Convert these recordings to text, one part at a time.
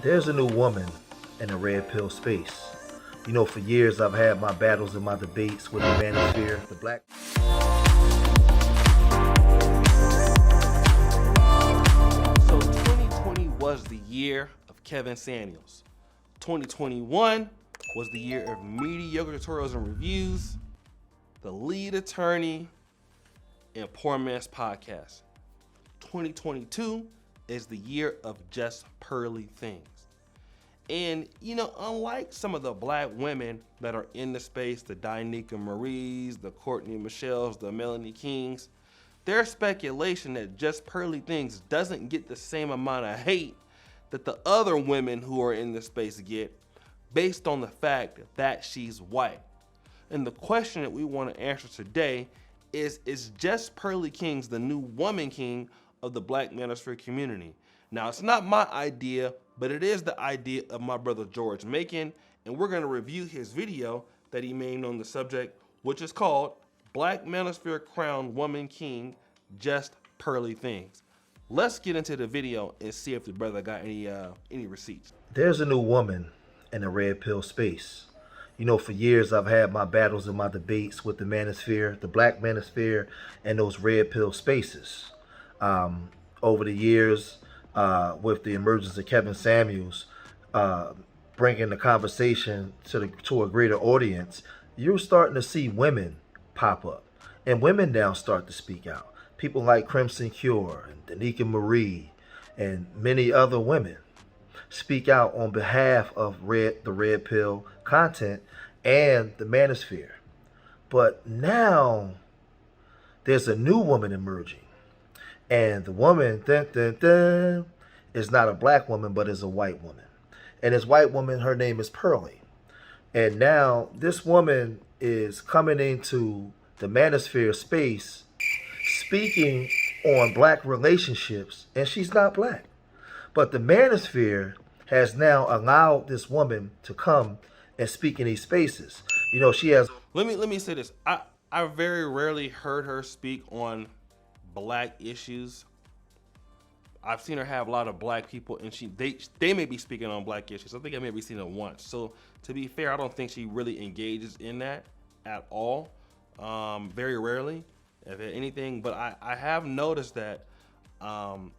There's a new woman in the red pill space. You know, for years I've had my battles and my debates with the Manosphere, the black. So 2020 was the year of Kevin Samuels. 2021 was the year of mediocre tutorials and reviews, the lead attorney, and Poor Man's Podcast. 2022 is the year of just pearly things. And, you know, unlike some of the black women that are in the space, the Danica Maries, the Courtney Michelles, the Melanie Kings, there's speculation that just pearly things doesn't get the same amount of hate that the other women who are in the space get based on the fact that she's white. And the question that we want to answer today is just Pearly Kings the new woman king of the Black Manosphere community? Now, it's not my idea, but it is the idea of my brother George Macon, and we're going to review his video that he made on the subject, which is called Black Manosphere Crowned Woman King, Just Pearly Things. Let's get into the video and see if the brother got any receipts. There's a new woman in the red pill space. You know, for years I've had my battles and my debates with the Manosphere, the Black Manosphere, and those red pill spaces. Over the years, with the emergence of Kevin Samuels, bringing the conversation to a greater audience, you're starting to see women pop up, and women now start to speak out. People like Crimson Cure and Danica Marie and many other women speak out on behalf of the red pill content and the Manosphere. But now there's a new woman emerging, and the woman is not a black woman, but is a white woman. And this white woman, her name is Pearly. And now this woman is coming into the Manosphere space speaking on black relationships, and she's not black. But the Manosphere has now allowed this woman to come and speak in these spaces. You know, she has... Let me say this. I very rarely heard her speak on black issues. I've seen her have a lot of black people, and they may be speaking on black issues. I think I maybe seen it once. So to be fair, I don't think she really engages in that at all. Very rarely, if anything. But I have noticed that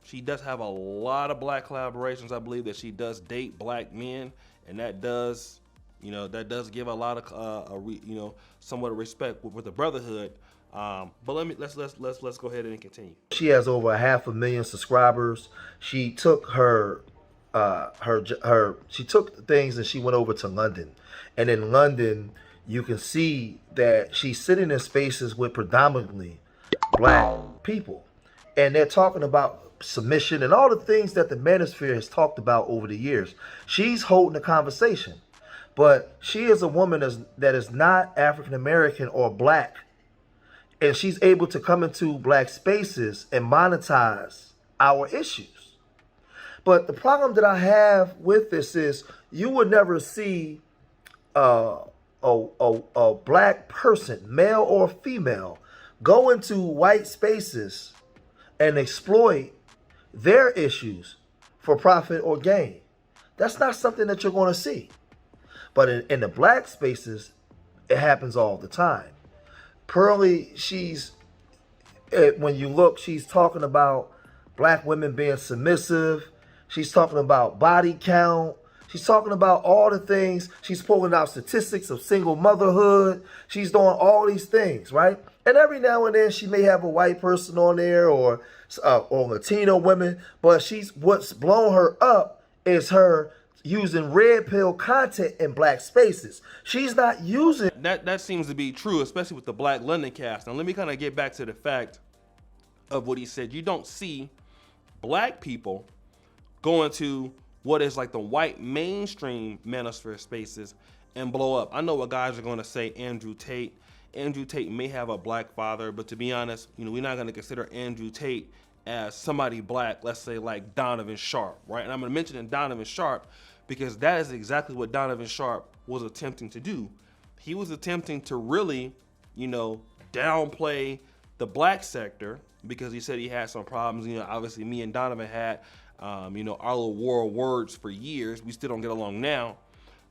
she does have a lot of black collaborations. I believe that she does date black men, and that does, you know, give a lot of somewhat of respect with the brotherhood. But let's go ahead and continue. She has over 500,000 subscribers. She took she took things and she went over to London. And in London, you can see that she's sitting in spaces with predominantly black people. And they're talking about submission and all the things that the Manosphere has talked about over the years. She's holding a conversation. But she is a woman that is not African American or black. And she's able to come into black spaces and monetize our issues. But the problem that I have with this is you would never see a black person, male or female, go into white spaces and exploit their issues for profit or gain. That's not something that you're going to see. But in the black spaces, it happens all the time. Pearly, when you look, she's talking about black women being submissive. She's talking about body count. She's talking about all the things. She's pulling out statistics of single motherhood. She's doing all these things, right? And every now and then she may have a white person on there or Latino women, but what's blown her up is her using red pill content in black spaces. She's not using... That seems to be true, especially with the Black London cast. Now, let me kind of get back to the fact of what he said. You don't see black people going to what is like the white mainstream Manosphere spaces and blow up. I know what guys are going to say Andrew Tate. Andrew Tate may have a black father, but to be honest, you know, we're not going to consider Andrew Tate as somebody black, let's say like Donovan Sharp, right? And I'm going to mention Donovan Sharp because that is exactly what Donovan Sharp was attempting to do. He was attempting to really, you know, downplay the black sector because he said he had some problems. You know, obviously me and Donovan had You know, our little war of words for years. We still don't get along now.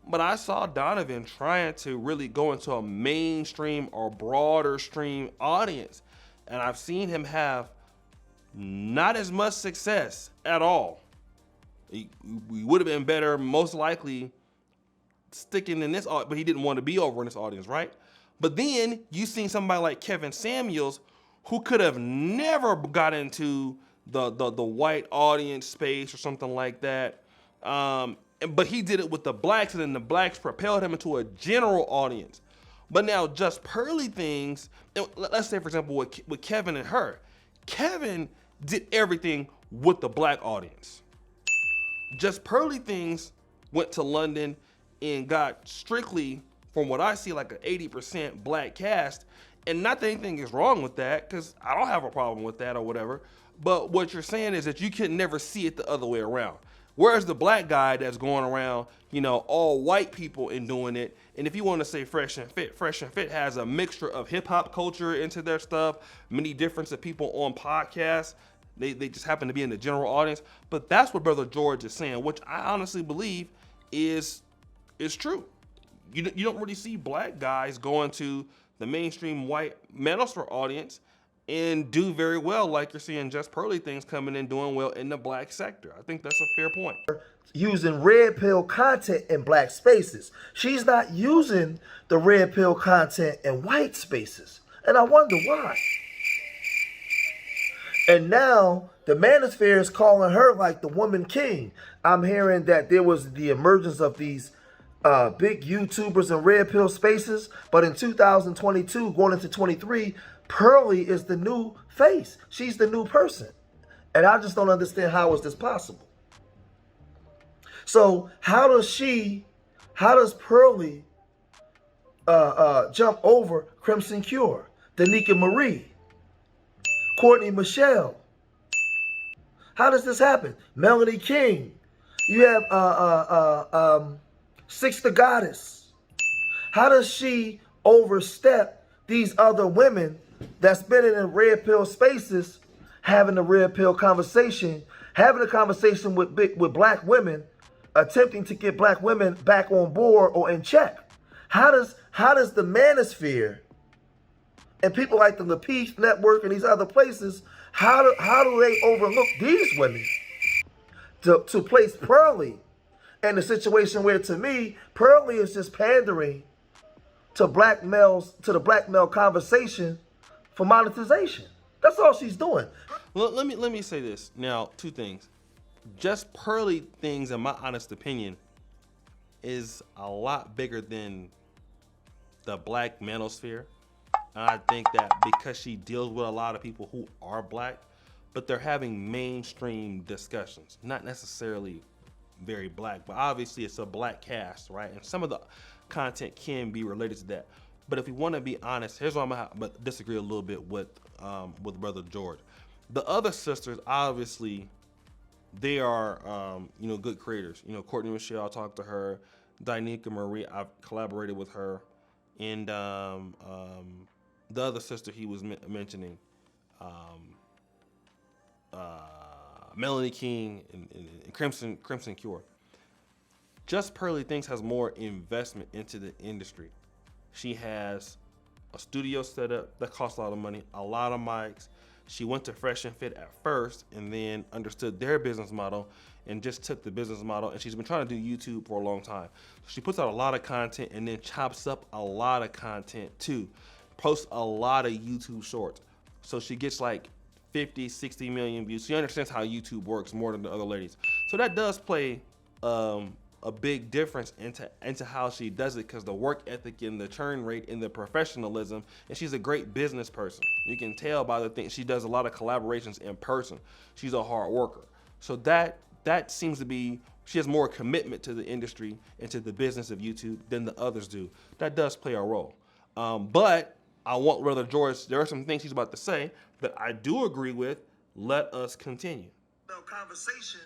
But I saw Donovan trying to really go into a mainstream or broader stream audience. And I've seen him have not as much success at all. We would have been better, most likely, sticking in this, but he didn't want to be over in this audience, right? But then you seen somebody like Kevin Samuels, who could have never got into the white audience space or something like that. But he did it with the blacks, and then the blacks propelled him into a general audience. But now Just Pearly Things, let's say, for example, with Kevin and her, Kevin did everything with the black audience. Just Pearly Things went to London and got strictly, from what I see, like an 80% black cast. And not that anything is wrong with that, because I don't have a problem with that or whatever. But what you're saying is that you can never see it the other way around. Whereas the black guy that's going around, you know, all white people and doing it. And if you want to say Fresh and Fit has a mixture of hip hop culture into their stuff, many different of people on podcasts. They just happen to be in the general audience. But that's what Brother George is saying, which I honestly believe is true. You don't really see black guys going to the mainstream white Manosphere audience and do very well, like you're seeing Just Pearly Things coming in doing well in the black sector. I think that's a fair point. Using red pill content in black spaces. She's not using the red pill content in white spaces. And I wonder why. And now the Manosphere is calling her like the woman king. I'm hearing that there was the emergence of these big YouTubers in red pill spaces, but in 2022, going into 23, Pearly is the new face. She's the new person. And I just don't understand how is this possible. So how does Pearly jump over Crimson Cure, Danica Marie, Courtney Michelle? How does this happen? Melanie King. You have Six the Goddess. How does she overstep these other women that's been in red pill spaces, having a red pill conversation, having a conversation with black women, attempting to get black women back on board or in check? How does the Manosphere and people like the Lapeef Network and these other places, how do they overlook these women to place Pearly in a situation where, to me, Pearly is just pandering to black males, to the black male conversation for monetization? That's all she's doing. Well, let me say this now. Two things. Just Pearly Things, in my honest opinion, is a lot bigger than the black Manosphere. And I think that because she deals with a lot of people who are black, but they're having mainstream discussions, not necessarily very black, but obviously it's a black cast, right? And some of the content can be related to that. But if we want to be honest, here's why I'm gonna disagree a little bit with Brother George. The other sisters, obviously, they are good creators. You know, Courtney Michelle, I talked to her. Danica Marie, I've collaborated with her, and the other sister he was mentioning, Melanie King and Crimson Cure. Just Pearly Things has more investment into the industry. She has a studio set up that costs a lot of money, a lot of mics. She went to Fresh and Fit at first and then understood their business model and just took the business model, and she's been trying to do YouTube for a long time. So she puts out a lot of content and then chops up a lot of content too. Posts a lot of YouTube shorts. So she gets like 50, 60 million views. She understands how YouTube works more than the other ladies. So that does play a big difference into how she does it, because the work ethic and the churn rate and the professionalism, and she's a great business person. You can tell by the thing, she does a lot of collaborations in person. She's a hard worker. So that seems to be, she has more commitment to the industry and to the business of YouTube than the others do. That does play a role. But I want Brother George, there are some things he's about to say that I do agree with. Let us continue. Conversation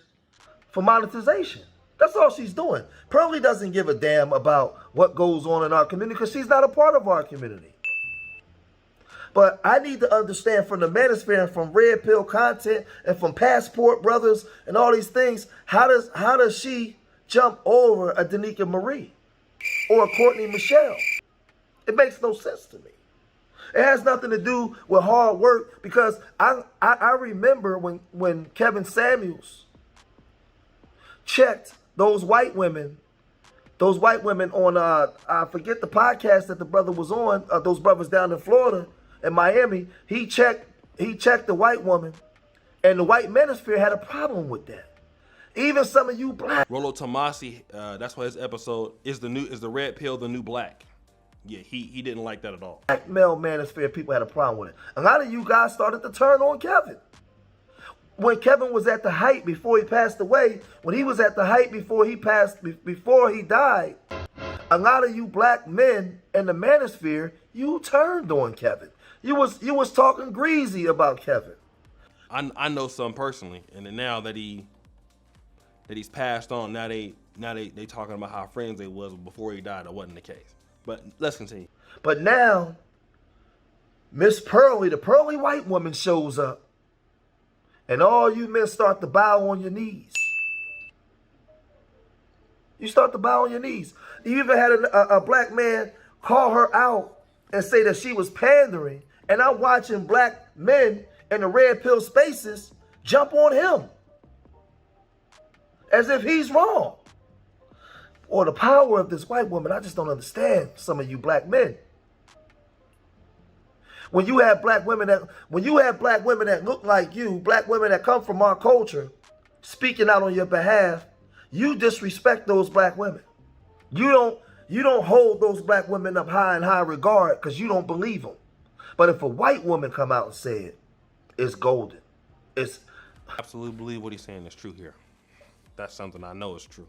for monetization. That's all she's doing. Pearly doesn't give a damn about what goes on in our community because she's not a part of our community. But I need to understand from the Manosphere and from Red Pill content and from Passport Brothers and all these things, how does she jump over a Danica Marie or a Courtney Michelle? It makes no sense to me. It has nothing to do with hard work, because I remember when Kevin Samuels checked those white women on I forget the podcast that the brother was on, those brothers down in Florida and Miami. He checked the white woman, and the white Manosphere had a problem with that. Even some of you black Rollo Tomasi, that's why his episode is the red pill, the new black. Yeah, he didn't like that at all. black male Manosphere people had a problem with it. A lot of you guys started to turn on Kevin. When Kevin was at the height before he passed away, when he was at the height before he died, a lot of you black men in the Manosphere, you turned on Kevin. You was talking greasy about Kevin. I know some personally, and then now that he's passed on, now they talking about how friends they was before he died. That wasn't the case. But let's continue. But now, Miss Pearly, the pearly white woman, shows up, and all you men start to bow on your knees. You start to bow on your knees. You even had a black man call her out and say that she was pandering, and I'm watching black men in the red pill spaces jump on him as if he's wrong. Or the power of this white woman, I just don't understand some of you black men. When you have black women that look like you, black women that come from our culture, speaking out on your behalf, you disrespect those black women. You don't hold those black women up high in high regard because you don't believe them. But if a white woman come out and say it, it's golden. It's Absolutely believe what he's saying is true here. That's something I know is true.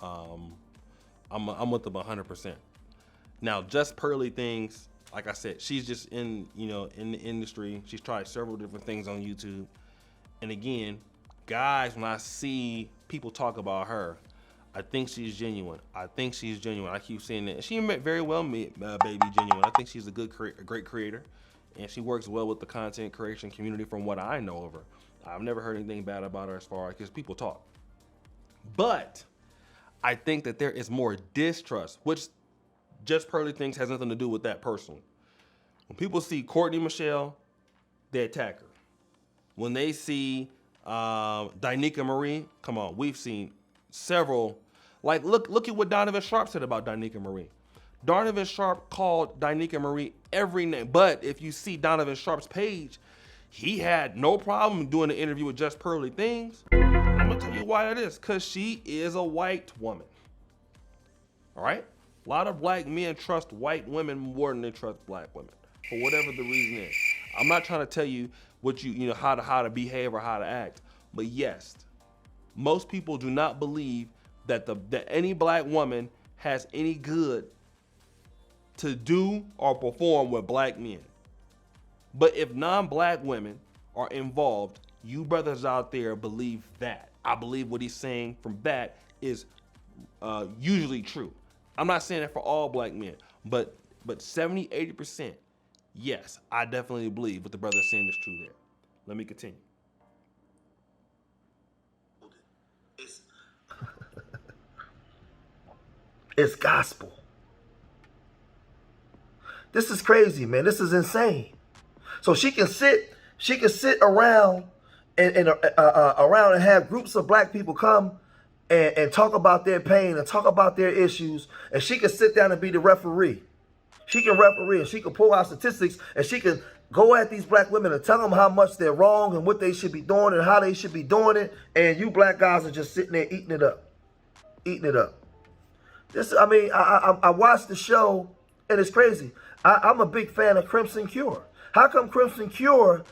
I'm with them 100%. Now, just Pearly things, like I said, she's just in the industry. She's tried several different things on YouTube. And again, guys, when I see people talk about her, I think she's genuine. I keep saying that. She may very well be genuine. I think she's a great creator, and she works well with the content creation community from what I know of her. I've never heard anything bad about her as far as, because people talk. But I think that there is more distrust, which just Pearly things has nothing to do with that personally. When people see Courtney Michelle, they attack her. When they see Danica Marie, come on, we've seen several. Like, look at what Donovan Sharp said about Danica Marie. Donovan Sharp called Danica Marie every name. But if you see Donovan Sharp's page, he had no problem doing an interview with Just Pearly Things. I'm gonna tell you why that is, because she is a white woman. All right? A lot of black men trust white women more than they trust black women, for whatever the reason is. I'm not trying to tell you what how to behave or how to act, but yes, most people do not believe that any black woman has any good to do or perform with black men. But if non-black women are involved, you brothers out there believe that. I believe what he's saying from that is usually true. I'm not saying that for all black men, but 70, 80%, yes, I definitely believe what the brother's saying is true there. Let me continue. It's gospel. This is crazy, man. This is insane. So she can sit around around and have groups of black people come and talk about their pain and talk about their issues, and she can sit down and be the referee. She can referee, and she can pull out statistics, and she can go at these black women and tell them how much they're wrong and what they should be doing and how they should be doing it, and you black guys are just sitting there eating it up. I watched the show, and it's crazy. I'm a big fan of Crimson Cure. How come Crimson Cure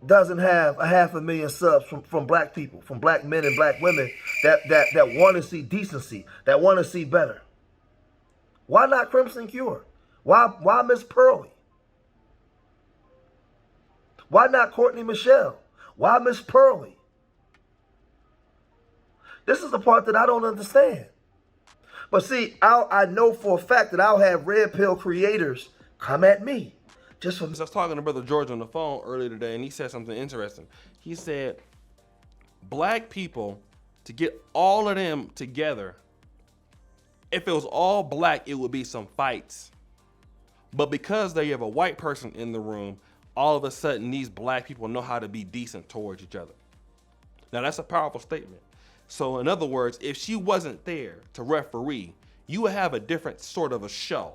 doesn't have 500,000 subs from black people, from black men and black women that want to see decency, that want to see better? Why not Crimson Cure? Why Miss Pearly? Why not Courtney Michelle? Why Miss Pearly? This is the part that I don't understand. But see, I know for a fact that I'll have red pill creators come at me, Just for I was talking to Brother George on the phone earlier today, and he said something interesting. He said, black people, to get all of them together, if it was all black, it would be some fights. But because they have a white person in the room, all of a sudden these black people know how to be decent towards each other. Now that's a powerful statement. So in other words, if she wasn't there to referee, you would have a different sort of a show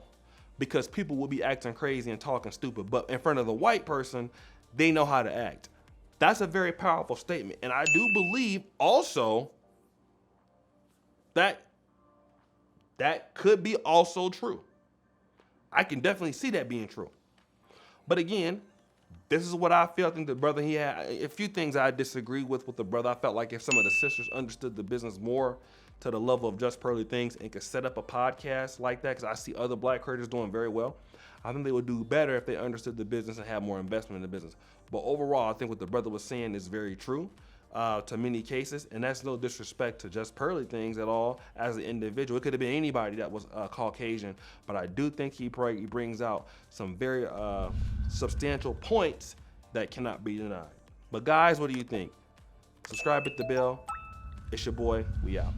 because people would be acting crazy and talking stupid. But in front of the white person, they know how to act. That's a very powerful statement. And I do believe also that could be also true. I can definitely see that being true. But again, this is what I feel. I think the brother, he had a few things I disagree with the brother. I felt like if some of the sisters understood the business more to the level of Just Pearly Things and could set up a podcast like that, because I see other black creators doing very well, I think they would do better if they understood the business and had more investment in the business. But overall, I think what the brother was saying is very true to many cases, and that's no disrespect to Just Pearly Things at all as an individual. It could have been anybody that was Caucasian, but I do think he brings out some very substantial points that cannot be denied. But guys, what do you think? Subscribe, hit the bell. It's your boy. We out.